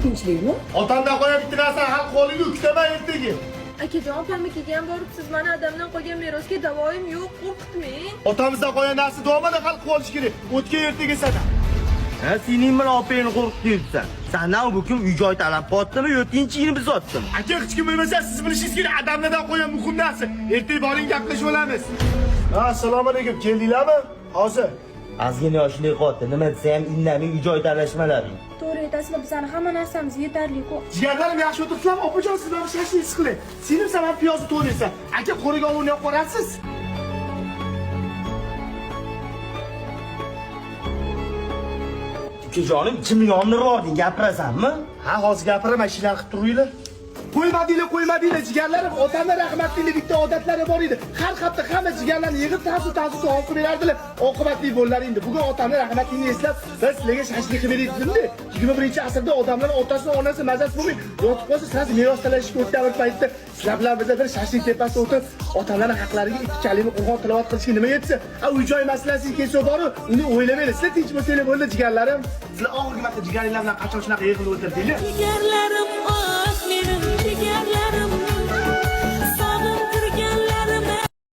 tinchlikmi? Otamdan qo'yib bitta narsa hal qo'liga uktaman ertaga. Akajon, opamga kelgan boribsiz. Mana adamdan qolgan merosga davoyim yo'q, qo'rqitmang. Otamizdan qo'ygan narsa davomida hal qilish kerak. O'tgan ertaga sana. Ha, sening bilan opangni qo'rqityapsan. Sandan bu kim uy-joy talab qilyaptimi yo tinchligini buzayaptimi? Aka hech kim bilmasa siz bilishingiz kerak adamlardan qo'ygan muhim narsa. Ertaga boring gaplashib olamiz. Assalomu alaykum. Keldinglarmi? Hozir. Ozgina yoshlik qoldi. Nima desa ham indamay uy-joy talashmalaring. To'g'ri aytasizlar, bizning hamma narsamiz yetarli-ku. Jigarlarim yaxshi o'tiribsizlarmi? Opajon siz bilan shashlik qiling. Senim sabab piyozni to'g'raysan. Aka qo'liga olib olib borasiz. Ukajonim, kimni yondirib yubording, gapirasanmi? Ha, hozir gapiraman, ishlar qilib turinglar. Qo'ymadinglar jigarlarim. Otamlar rahmatli bitta odatlari bor edi. Har hafta hamma jigarlarni yig'ib tasu olib berardilar. Oqibatli bo'lar endi. Bugun otamlar rahmatlini eslab, biz sizlarga shashlik qilib berdik-da. 21-asrda odamlar otasi, onasi mazasi bo'lmay, yotib qolsa, siz meros talashishga o'tgan paytda sizlar bilan bizlar bir shashlik tepasida o'tirib, otalarning haqlariga ikki kalima Qur'on tilovat qilishga nima yetsa, uy-joy masalasiga kelsa boru, uni o'ylamaylik. Sizlar tinch bo'lsanglar bo'ldi jigarlarim. Sizlar oxirgi marta jigarlar bilan qachon shunaqa yig'ilib o'tirdinglar? Jigarlarim mening